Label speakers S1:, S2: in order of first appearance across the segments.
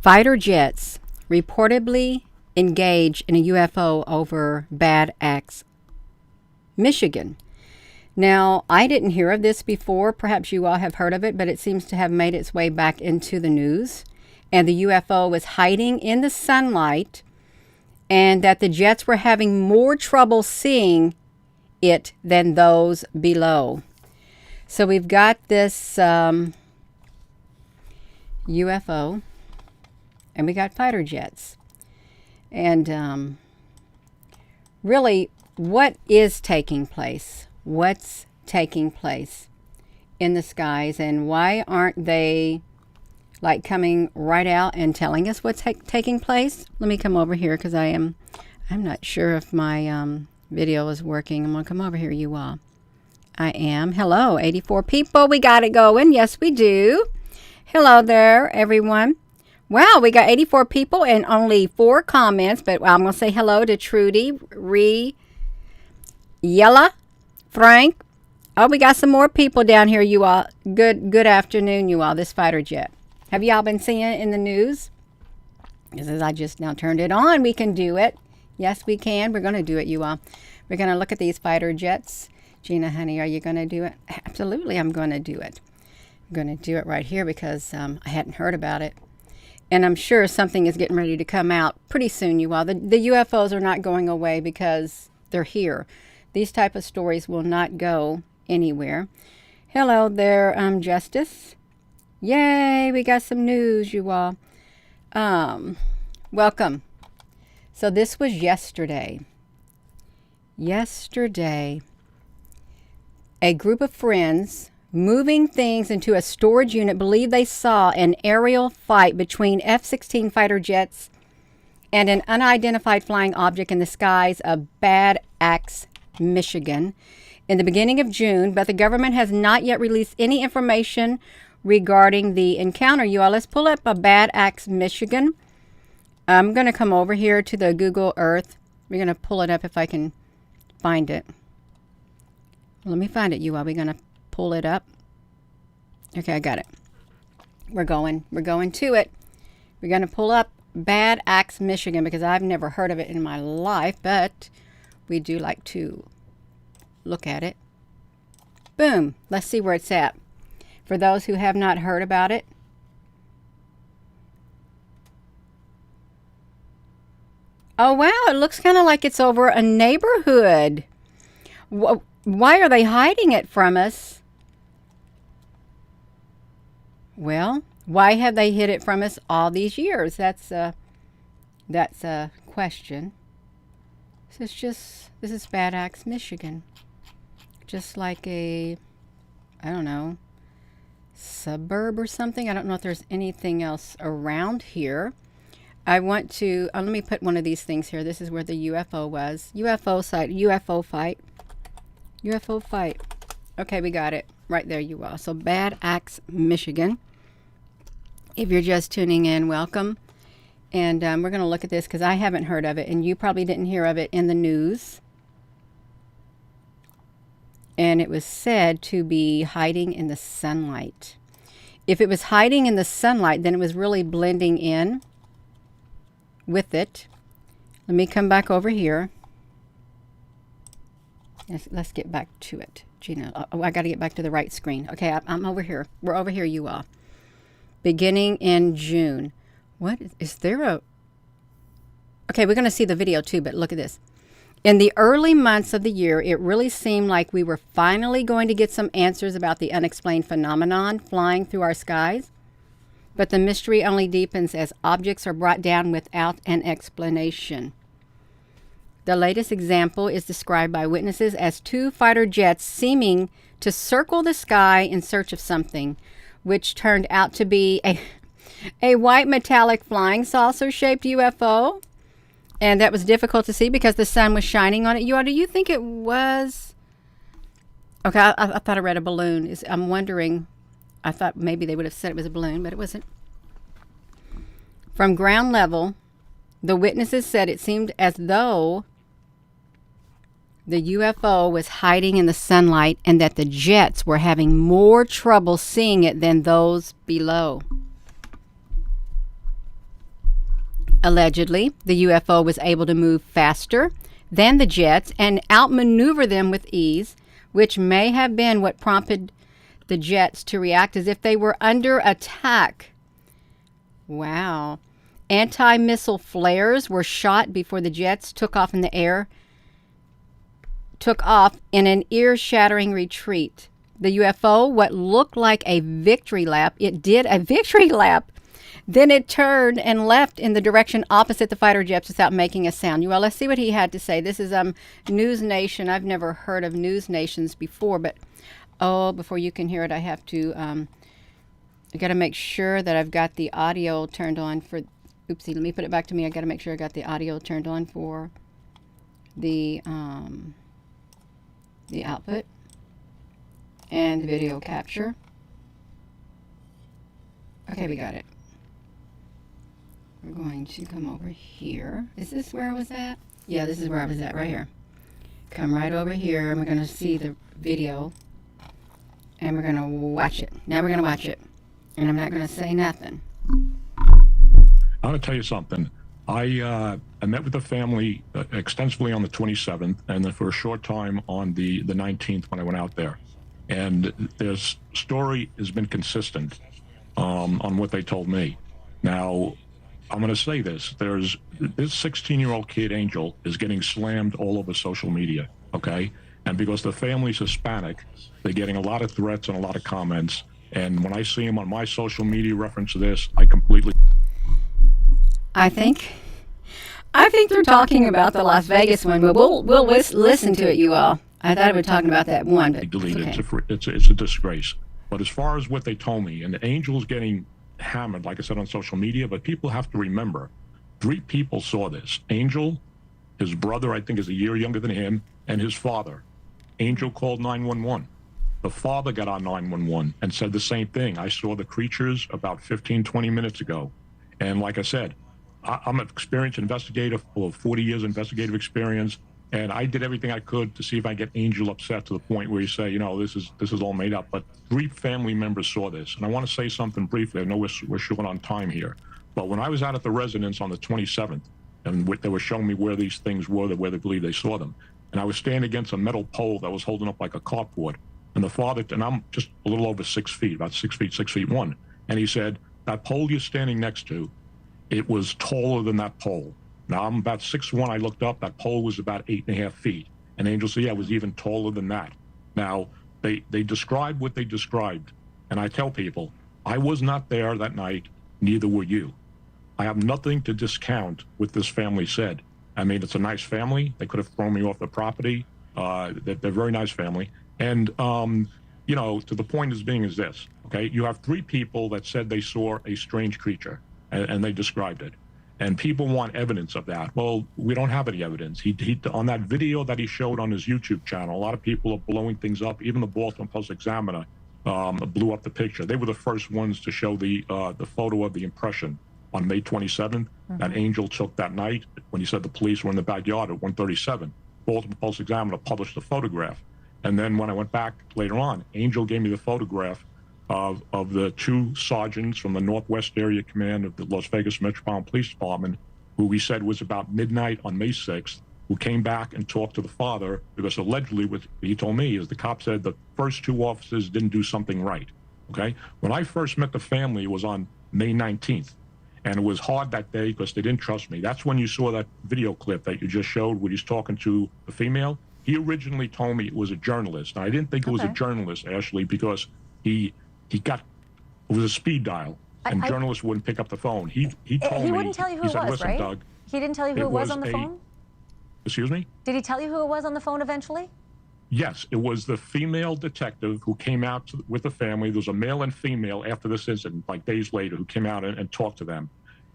S1: Fighter jets reportedly engage in a UFO over Bad Axe, Michigan. Now, I didn't hear of this before. Perhaps you all have heard of it, but it seems to have made its way back into the news. And the UFO was hiding in the sunlight, and that the jets were having more trouble seeing it than those below. So we've got this UFO, and we got fighter jets. And really, what is taking place? What's taking place in the skies, and why aren't they like coming right out and telling us what's taking place? Let me come over here because I'm not sure if my video is working. I'm gonna come over here, you all. I am. Hello, 84 people. We got it going. Yes, we do. Hello there, everyone. Wow, we got 84 people and only 4 comments, but I'm gonna say hello to Trudy, Yella, Frank. Oh, we got some more people down here, you all. Good afternoon, you all. This fighter jet. Have y'all been seeing it in the news? Because I just now turned it on. We can do it. Yes, we can. We're going to do it, you all. We're going to look at these fighter jets. Gina, honey, are you going to do it? Absolutely, I'm going to do it. I'm going to do it right here because I hadn't heard about it. And I'm sure something is getting ready to come out pretty soon, you all. The UFOs are not going away because they're here. These type of stories will not go anywhere. Hello there, Justice. Yay, we got some news, you all. Welcome. So this was yesterday. Yesterday, a group of friends moving things into a storage unit believed they saw an aerial fight between F-16 fighter jets and an unidentified flying object in the skies of Bad Axe, Michigan in the beginning of June, but the government has not yet released any information regarding the encounter. You all, let's pull up a Bad Axe, Michigan. I'm going to come over here to the Google Earth. We're going to pull it up if I can find it. Let me find it, you all. We're going to pull it up. Okay, I got it. We're going to it. We're going to pull up Bad Axe, Michigan, because I've never heard of it in my life, but we do like to look at it. Boom. Let's see where it's at. For those who have not heard about it. Oh, wow. It looks kind of like it's over a neighborhood. Why are they hiding it from us? Well, why have they hid it from us all these years? That's a question. This is Bad Axe, Michigan. Just like a, I don't know, suburb or something. I don't know if there's anything else around here. I want to, let me put one of these things here. This is where the UFO was. UFO site, UFO fight. UFO fight. Okay, we got it right there, you all. So Bad Axe, Michigan. If you're just tuning in, welcome. And we're going to look at this because I haven't heard of it, and you probably didn't hear of it in the news. And it was said to be hiding in the sunlight. If it was hiding in the sunlight, then it was really blending in with it. Let me come back over here. Let's get back to it. Gina, oh, I got to get back to the right screen. Okay, I'm over here. We're over here, you all. Beginning in June. What is there a... Okay, we're going to see the video too, but look at this. In the early months of the year, it really seemed like we were finally going to get some answers about the unexplained phenomenon flying through our skies. But the mystery only deepens as objects are brought down without an explanation. The latest example is described by witnesses as 2 fighter jets seeming to circle the sky in search of something, which turned out to be a white metallic flying saucer-shaped UFO. And that was difficult to see because the sun was shining on it. Do you think it was... Okay, I thought I read a balloon. I'm wondering... I thought maybe they would have said it was a balloon, but it wasn't. From ground level, the witnesses said it seemed as though the UFO was hiding in the sunlight and that the jets were having more trouble seeing it than those below. Allegedly, the UFO was able to move faster than the jets and outmaneuver them with ease, which may have been what prompted the jets to react as if they were under attack. Wow. Anti-missile flares were shot before the jets took off in an ear-shattering retreat. The UFO, what looked like a victory lap, it did a victory lap. Then it turned and left in the direction opposite the fighter jets without making a sound. Well, let's see what he had to say. This is News Nation. I've never heard of News Nations before, but before you can hear it, I have to. I got to make sure that I've got the audio turned on for. Oopsie, let me put it back to me. I got to make sure I got the audio turned on for the output and the video capture. Okay, we got it. We're going to come over here. Is this where I was at? Yeah, this is where I was at, right here. Come right over here, and we're going to see the video, and we're going to watch it. Now we're going to watch it, and I'm not going to say nothing.
S2: I'm going to tell you something. I met with the family extensively on the 27th, and then for a short time on the 19th when I went out there. And their story has been consistent on what they told me. Now, I'm going to say this. This 16-year-old kid, Angel, is getting slammed all over social media, okay? And because the family's Hispanic, they're getting a lot of threats and a lot of comments. And when I see him on my social media reference to this, I completely...
S1: I think they're talking about the Las Vegas one, but we'll listen to it, you all. I thought we were talking about that one, but
S2: it's a disgrace. But as far as what they told me, and the Angel's getting hammered, like I said, on social media, but people have to remember, 3 people saw this. Angel, his brother, I think is a year younger than him, and his father. Angel called 911. The father got on 911 and said the same thing. I saw the creatures about 15, 20 minutes ago. And like I said, I'm an experienced investigator, full of 40 years investigative experience, and I did everything I could to see if I get Angel upset to the point where you say, this is all made up. But 3 family members saw this, and I want to say something briefly. I know we're short on time here, but when I was out at the residence on the 27th, and they were showing me where these things were, where they believe they saw them, and I was standing against a metal pole that was holding up like a carport, and the father, and I'm just a little over 6 feet, about 6 feet, 6'1", and he said, that pole you're standing next to, it was taller than that pole. Now, I'm about 6'1". I looked up. That pole was about 8.5 feet. And Angel said, yeah, it was even taller than that. Now, they described what they described. And I tell people, I was not there that night. Neither were you. I have nothing to discount what this family said. I mean, it's a nice family. They could have thrown me off the property. They're a very nice family. And, to the point is this, okay? You have 3 people that said they saw a strange creature. And they described it. And people want evidence of that. Well, we don't have any evidence. He on that video that he showed on his YouTube channel, a lot of people are blowing things up. Even the Boston Post-Examiner blew up the picture. They were the first ones to show the photo of the impression on May 27th that Angel took that night when he said the police were in the backyard at 1:37. Baltimore Post-Examiner published the photograph. And then when I went back later on, Angel gave me the photograph of the 2 sergeants from the Northwest Area Command of the Las Vegas Metropolitan Police Department, who he said was about midnight on May 6th, who came back and talked to the father, because allegedly what he told me is the cop said the first 2 officers didn't do something right, okay? When I first met the family, it was on May 19th, and it was hard that day because they didn't trust me. That's when you saw that video clip that you just showed where he's talking to the female. He originally told me it was a journalist, and I didn't think it was a journalist, Ashley, because it was a speed dial, and journalists wouldn't pick up the phone. He told me.
S3: He wouldn't tell you who it was,
S2: listen,
S3: right?
S2: Doug,
S3: he didn't tell you who it was on the phone?
S2: Excuse me?
S3: Did he tell you who it was on the phone eventually?
S2: Yes, it was the female detective who came out with the family. There was a male and female after this incident, like days later, who came out and talked to them.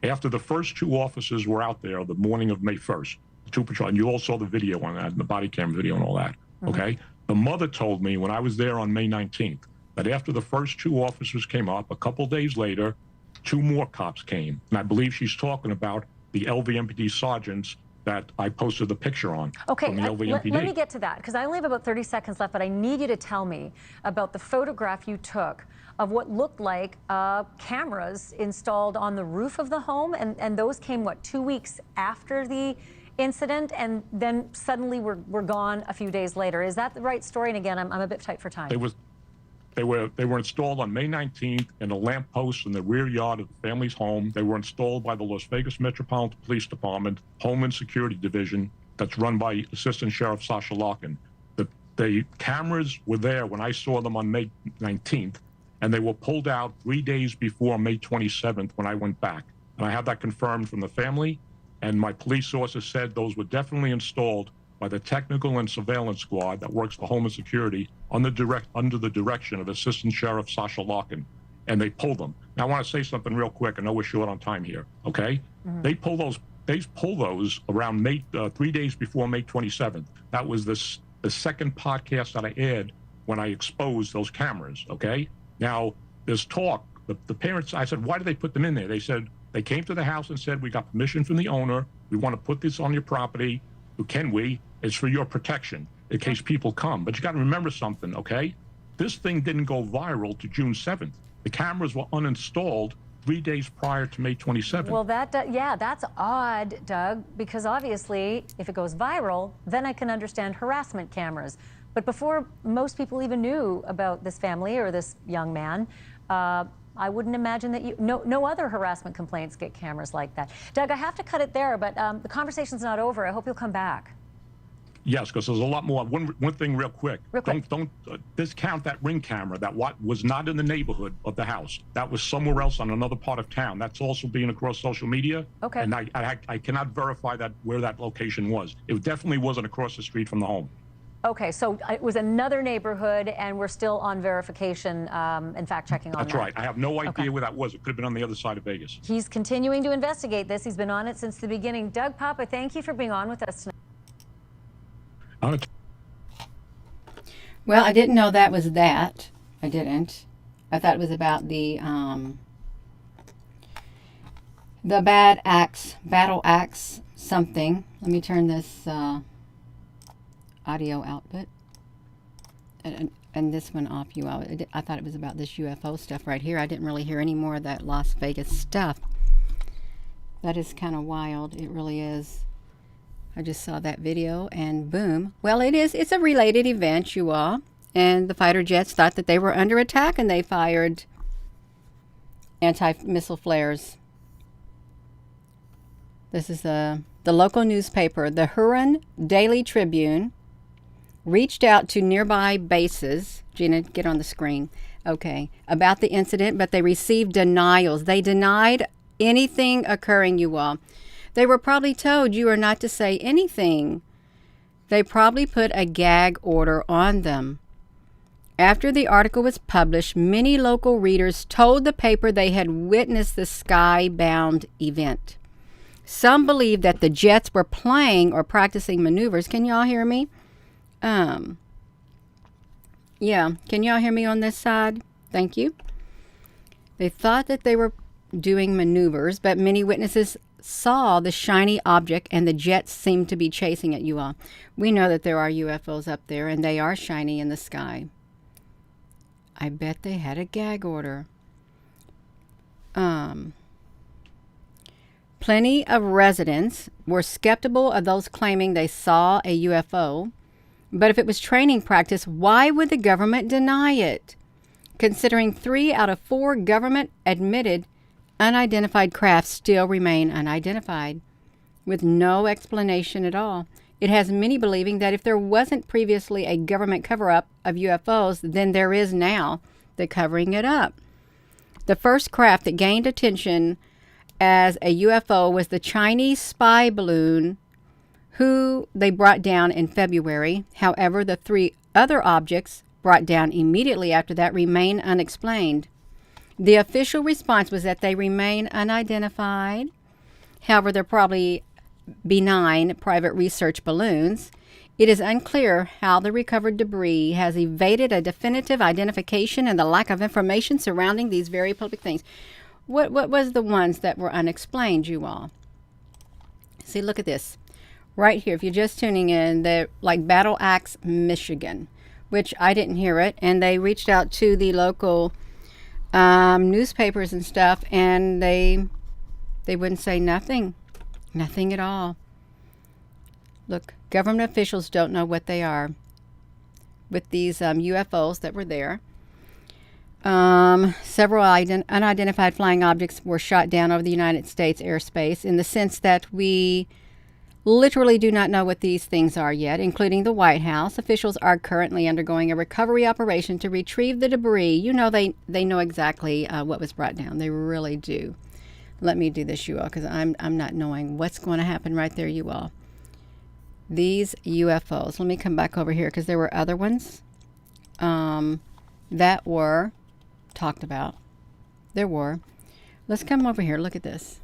S2: After the first 2 officers were out there the morning of May 1st, 2 patrol, and you all saw the video on that, the body cam video and all that, okay? The mother told me when I was there on May 19th, that after the first 2 officers came up, a couple days later, 2 more cops came. And I believe she's talking about the LVMPD sergeants that I posted the picture on.
S3: Okay,
S2: from the
S3: let
S2: LVMPD.
S3: me get to that, because I only have about 30 seconds left, but I need you to tell me about the photograph you took of what looked like cameras installed on the roof of the home, and those came, what, 2 weeks after the incident, and then suddenly were gone a few days later. Is that the right story? And again, I'm a bit tight for time.
S2: They were installed on May 19th in a lamppost in the rear yard of the family's home. They were installed by the Las Vegas Metropolitan Police Department, Homeland Security Division, that's run by Assistant Sheriff Sasha Larkin. The cameras were there when I saw them on May 19th, and they were pulled out 3 days before May 27th when I went back. And I have that confirmed from the family, and my police sources said those were definitely installed by the technical and surveillance squad that works for Homeland Security under the direction of Assistant Sheriff Sasha Larkin, and they pulled them. Now I want to say something real quick. I know we're short on time here. Okay, They pull those around May 3 days before May 27th. That was the second podcast that I aired when I exposed those cameras. Okay, now there's talk. The parents, I said, why did they put them in there? They said they came to the house and said, we got permission from the owner. We want to put this on your property. Can we? It's for your protection in case people come. But you got to remember something, okay? This thing didn't go viral to June 7th. The cameras were uninstalled 3 days prior to May 27th.
S3: Well, that's odd, Doug, because obviously, if it goes viral, then I can understand harassment cameras. But before most people even knew about this family or this young man, I wouldn't imagine that no other harassment complaints get cameras like that. Doug, I have to cut it there, but the conversation's not over. I hope you'll come back.
S2: Yes, because there's a lot more. One thing real quick. Don't discount that Ring camera that was not in the neighborhood of the house. That was somewhere else on another part of town. That's also being across social media.
S3: Okay.
S2: And I cannot verify where that location was. It definitely wasn't across the street from the home.
S3: Okay, so it was another neighborhood, and we're still on verification and fact-checking on that.
S2: That's right. I have no idea where that was. It could have been on the other side of Vegas.
S3: He's continuing to investigate this. He's been on it since the beginning. Doug Papa, thank you for being on with us tonight.
S1: Well, I didn't know that was that. I didn't. I thought it was about the battle axe something. Let me turn this audio output and this one off, you all. I thought it was about this UFO stuff right here. I didn't really hear any more of that Las Vegas stuff. That is kind of wild. It really is. I just saw that video and boom. Well, it's a related event, you all. And the fighter jets thought that they were under attack and they fired anti-missile flares. This is the local newspaper, the Huron Daily Tribune, reached out to nearby bases. Gina, get on the screen. Okay. About the incident, but they received denials. They denied anything occurring, you all. They were probably told you are not to say anything. They probably put a gag order on them. After the article was published, many local readers told the paper they had witnessed the skybound event. Some believed that the jets were playing or practicing maneuvers. Can y'all hear me? Yeah, can y'all hear me on this side? Thank you. They thought that they were doing maneuvers, but many witnesses saw the shiny object and the jets seemed to be chasing it, you all. We know that there are UFOs up there and they are shiny in the sky. I bet they had a gag order. Plenty of residents were skeptical of those claiming they saw a UFO. But if it was training practice, why would the government deny it? Considering 3 out of 4 government-admitted unidentified crafts still remain unidentified, with no explanation at all. It has many believing that if there wasn't previously a government cover-up of UFOs, then there is now the covering it up. The first craft that gained attention as a UFO was the Chinese spy balloon, who they brought down in February. However, the 3 other objects brought down immediately after that remain unexplained. The official response was that they remain unidentified. However, they're probably benign private research balloons. It is unclear how the recovered debris has evaded a definitive identification and the lack of information surrounding these very public things. What was the ones that were unexplained, you all? See, look at this. right here. If you're just tuning in, they're like Battle Axe, Michigan, which I didn't hear it. And they reached out to the local newspapers and stuff, and they wouldn't say nothing. Nothing at all. Look, government officials don't know what they are with these UFOs that were there. Several unidentified flying objects were shot down over the United States airspace, in the sense that we literally do not know what these things are yet, including the White House. Officials are currently undergoing a recovery operation to retrieve the debris. You know, they know exactly what was brought down. They really do. Let me do this, you all, because I'm not knowing what's going to happen right there, you all. These UFOs. Let me come back over here, because there were other ones that were talked about. There were. Let's come over here. Look at this.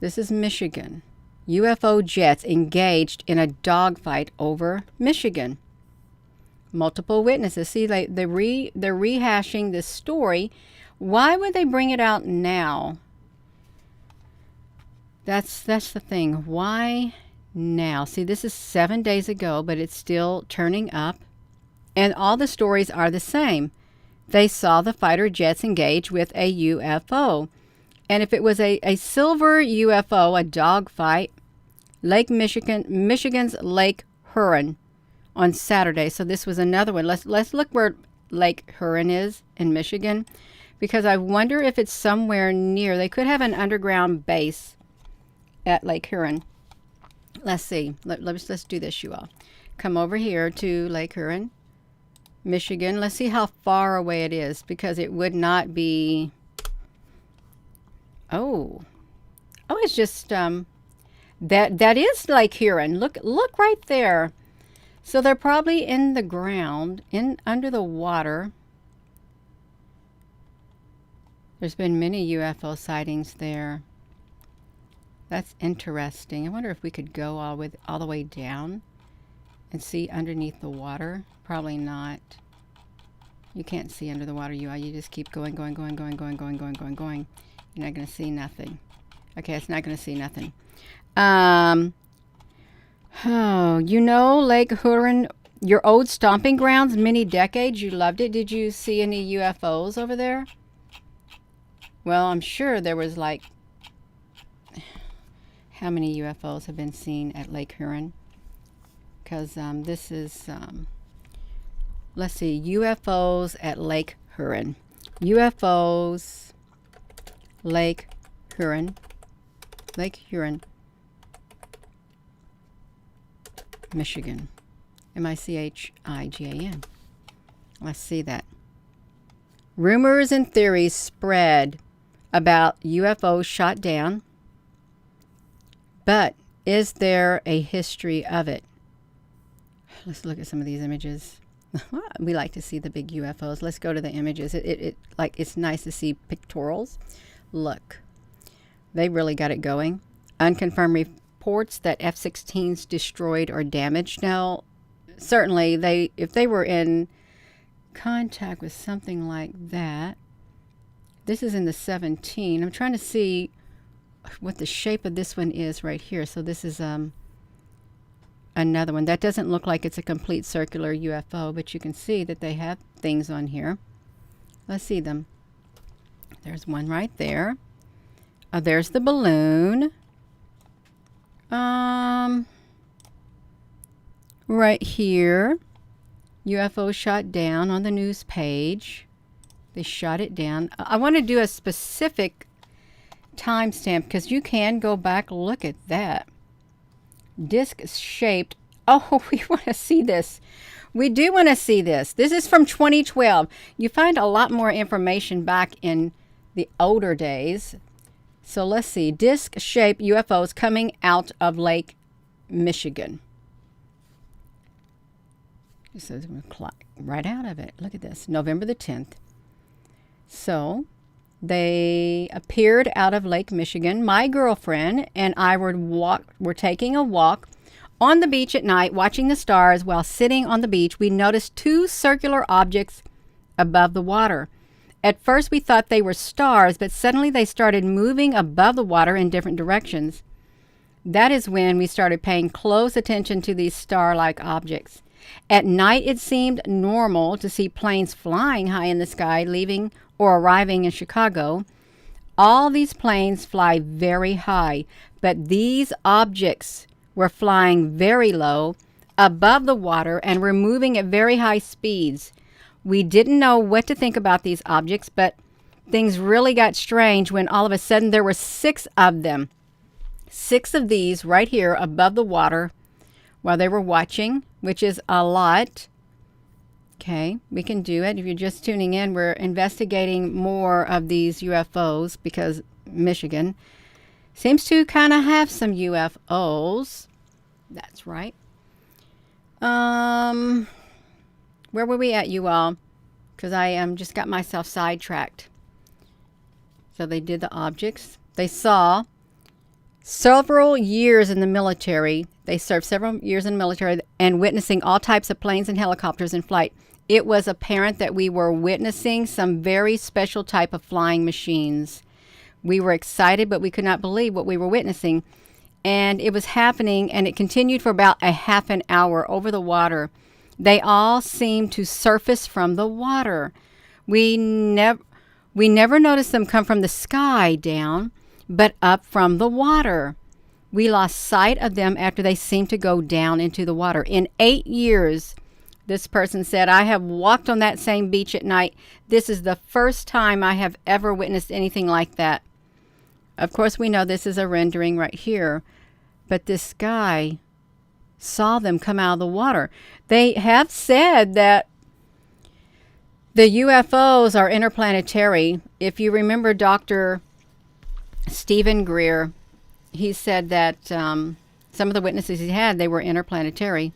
S1: This is Michigan. UFO jets engaged in a dogfight over Michigan. Multiple witnesses. See, they're rehashing this story. Why would they bring it out now? That's the thing. Why now? See, this is 7 days ago, but it's still turning up. And all the stories are the same. They saw the fighter jets engage with a UFO. And if it was a silver UFO, a dogfight, Michigan's Lake Huron on Saturday. So this was another one. Let's look where Lake Huron is in Michigan, because I wonder if it's somewhere near. They could have an underground base at Lake Huron. Let's see. Let's do this, you all. Come over here to Lake Huron, Michigan. Let's see how far away it is, because it would not be. Oh, it's just that is Lake Huron. Look right there. So they're probably in the ground, under the water. There's been many UFO sightings there. That's interesting. I wonder if we could go all the way down and see underneath the water. Probably not. You can't see under the water, you just keep going. You're not going to see nothing. Okay, it's not going to see nothing. Lake Huron, your old stomping grounds, many decades. You loved it. Did you see any UFOs over there? Well, I'm sure there was like, how many UFOs have been seen at Lake Huron? Because this is, let's see, UFOs at Lake Huron. UFOs, Lake Huron. Lake Huron, Michigan. Michigan. Let's see that. Rumors and theories spread about UFOs shot down, but is there a history of it? Let's look at some of these images. We like to see the big UFOs. Let's go to the images. It's nice to see pictorials. Look, they really got it going. Unconfirmed reports that F-16s destroyed or damaged. Now, certainly, if they were in contact with something like that. This is in the 17. I'm trying to see what the shape of this one is right here. So this is another one. That doesn't look like it's a complete circular UFO, but you can see that they have things on here. Let's see them. There's one right there. There's the balloon. Right here. UFO shot down on the news page. They shot it down. I want to do a specific timestamp because you can go back. Look at that. Disc shaped. Oh, we want to see this. We do want to see this. This is from 2012. You find a lot more information back in the older days. So let's see. Disc-shaped UFOs coming out of Lake Michigan. This is right out of it. Look at this. November the 10th. So they appeared out of Lake Michigan. My girlfriend and I were taking a walk on the beach at night, watching the stars. While sitting on the beach, we noticed two circular objects above the water. At first, we thought they were stars, but suddenly they started moving above the water in different directions. That is when we started paying close attention to these star-like objects. At night, it seemed normal to see planes flying high in the sky, leaving or arriving in Chicago. All these planes fly very high, but these objects were flying very low, above the water, and were moving at very high speeds. We didn't know what to think about these objects, but things really got strange when all of a sudden there were 6 of them. 6 of these right here above the water while they were watching, which is a lot. Okay, we can do it. If you're just tuning in, we're investigating more of these UFOs because Michigan seems to kind of have some UFOs. That's right. Where were we at, you all? Because I just got myself sidetracked. So they did the objects. They saw several years in the military. They served several years in the military and witnessing all types of planes and helicopters in flight. It was apparent that we were witnessing some very special type of flying machines. We were excited, but we could not believe what we were witnessing. And it was happening, and it continued for about a half an hour over the water. They all seemed to surface from the water. We never noticed them come from the sky down, but up from the water. We lost sight of them after they seemed to go down into the water. In 8 years, this person said, I have walked on that same beach at night. This is the first time I have ever witnessed anything like that. Of course, we know this is a rendering right here, but this guy saw them come out of the water. They have said that the UFOs are interplanetary. If you remember Dr. Stephen Greer, he said that some of the witnesses he had, they were interplanetary,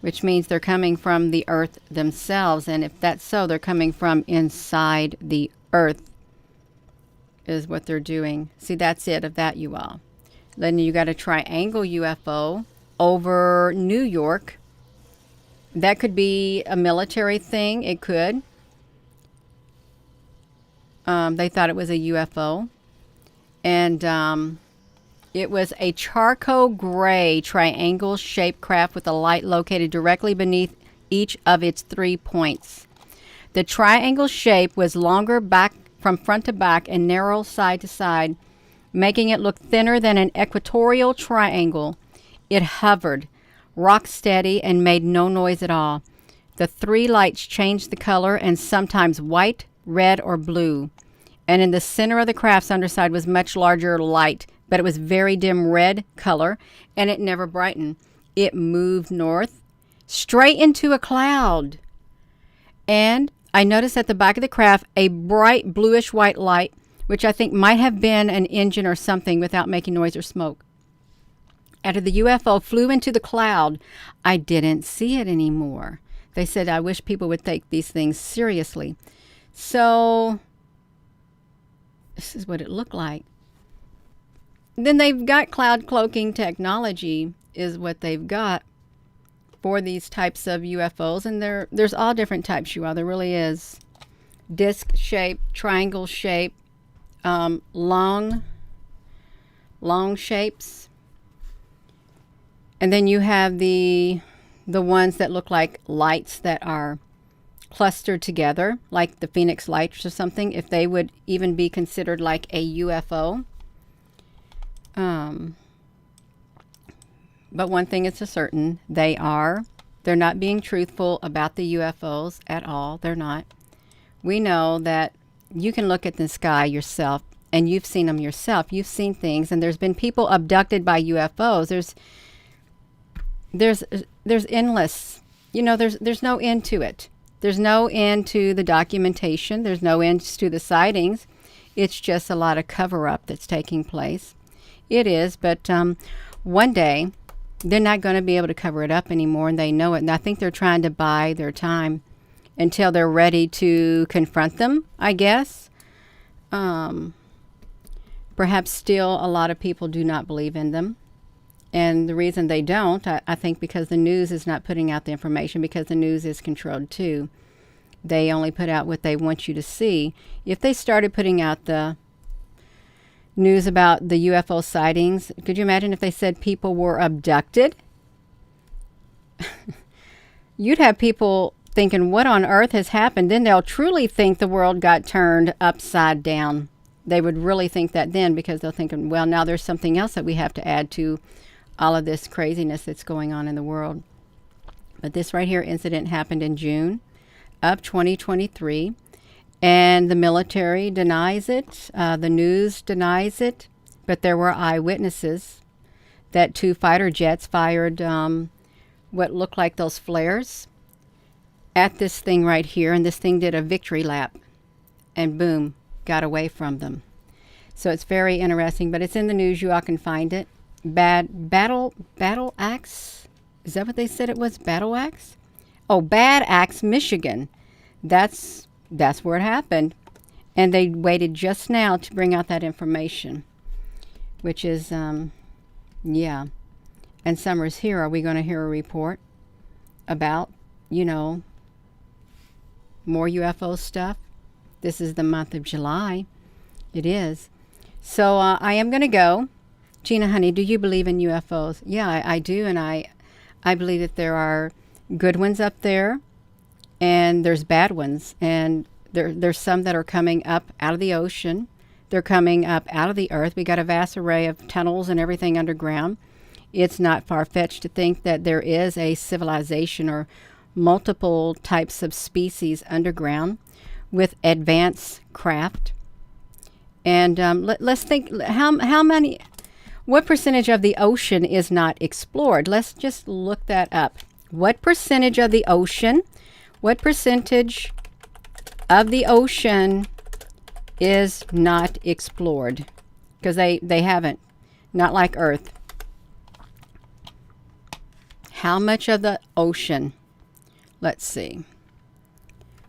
S1: which means they're coming from the Earth themselves. And if that's so, they're coming from inside the Earth is what they're doing. See, that's it of that, you all. Then you got a triangle UFO over New York. That could be a military thing. It could. They thought it was a UFO. And it was a charcoal gray triangle-shaped craft with a light located directly beneath each of its 3 points. The triangle shape was longer back from front to back and narrow side to side, making it look thinner than an equatorial triangle. It hovered, rock steady, and made no noise at all. The 3 lights changed the color and sometimes white, red, or blue. And in the center of the craft's underside was much larger light, but it was very dim red color, and it never brightened. It moved north, straight into a cloud. And I noticed at the back of the craft a bright bluish-white light, which I think might have been an engine or something without making noise or smoke. After the UFO flew into the cloud, I didn't see it anymore. They said, I wish people would take these things seriously. So this is what it looked like. Then they've got cloud cloaking technology is what they've got for these types of UFOs. And there's all different types, you all. There really is. Disc shape, triangle shape, long shapes. And then you have the ones that look like lights that are clustered together, like the Phoenix lights or something, if they would even be considered like a UFO. But one thing is for certain, they're not being truthful about the UFOs at all. They're not. We know that you can look at the sky yourself, and you've seen them yourself. You've seen things, and there's been people abducted by UFOs. There's endless, there's no end to it. There's no end to the documentation. There's no end to the sightings. It's just a lot of cover-up that's taking place. It is, but one day they're not going to be able to cover it up anymore, and they know it. And I think they're trying to buy their time until they're ready to confront them, I guess. Perhaps still a lot of people do not believe in them. And the reason they don't, I think because the news is not putting out the information, because the news is controlled too. They only put out what they want you to see. If they started putting out the news about the UFO sightings. Could you imagine if they said people were abducted? You'd have people thinking, what on earth has happened? Then they'll truly think the world got turned upside down. They would really think that then, because they're thinking, well, now there's something else that we have to add to all of this craziness that's going on in the world. But this right here incident happened in June of 2023. And the military denies it. The news denies it. But there were eyewitnesses that 2 fighter jets fired what looked like those flares at this thing right here. And this thing did a victory lap. And boom, got away from them. So it's very interesting. But it's in the news. You all can find it. Battle Axe? Is that what they said it was? Battle Axe? Oh, Bad Axe, Michigan. That's where it happened. And they waited just now to bring out that information, which is, yeah. And Summer's here. Are we going to hear a report about, more UFO stuff? This is the month of July. It is. So I am going to go. Gina, honey, do you believe in UFOs? Yeah, I do. And I believe that there are good ones up there. And there's bad ones, and there's some that are coming up out of the ocean. They're coming up out of the earth. We got a vast array of tunnels and everything underground. It's not far-fetched to think that there is a civilization or multiple types of species underground with advanced craft. And let's think, what percentage of the ocean is not explored? Let's just look that up. What percentage of the ocean is not explored? Because they haven't. Not like Earth. How much of the ocean? Let's see.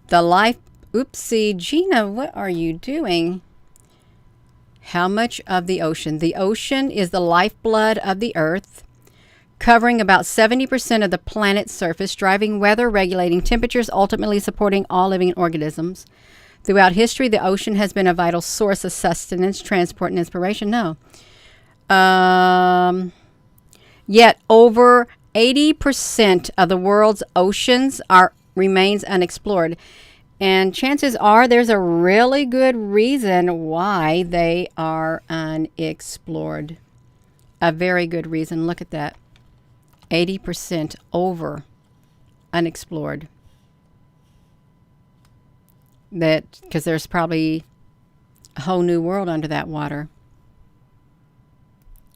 S1: Oopsie, Gina, what are you doing? How much of the ocean? The ocean is the lifeblood of the Earth, covering about 70% of the planet's surface, driving weather, regulating temperatures, ultimately supporting all living organisms. Throughout history, the ocean has been a vital source of sustenance, transport, and inspiration. No. Yet over 80% of the world's oceans remains unexplored. And chances are there's a really good reason why they are unexplored. A very good reason. Look at that. 80% over unexplored. That because there's probably a whole new world under that water.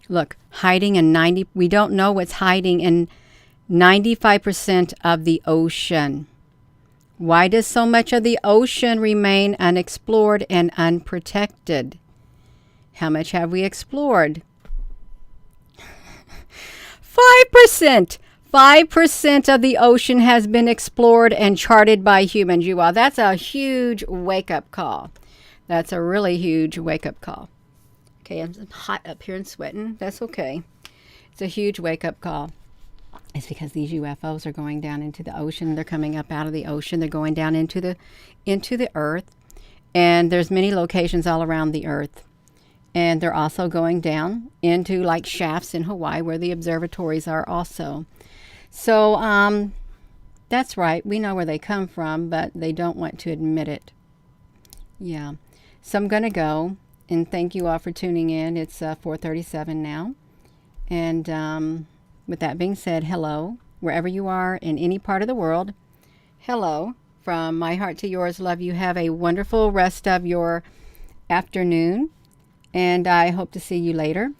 S1: Look, hiding in we don't know what's hiding in 95% of the ocean. Why does so much of the ocean remain unexplored and unprotected? How much have we explored? 5%. 5% of the ocean has been explored and charted by humans. You all, that's a huge wake-up call. That's a really huge wake-up call. Okay, I'm hot up here and sweating. That's okay. It's a huge wake-up call. It's because these UFOs are going down into the ocean. They're coming up out of the ocean. They're going down into the earth. And there's many locations all around the earth. And they're also going down into like shafts in Hawaii where the observatories are also. So that's right. We know where they come from, but they don't want to admit it. Yeah. So I'm going to go. And thank you all for tuning in. It's 4:37 now. And with that being said, hello, wherever you are in any part of the world. Hello, from my heart to yours. Love you. Have a wonderful rest of your afternoon. And I hope to see you later.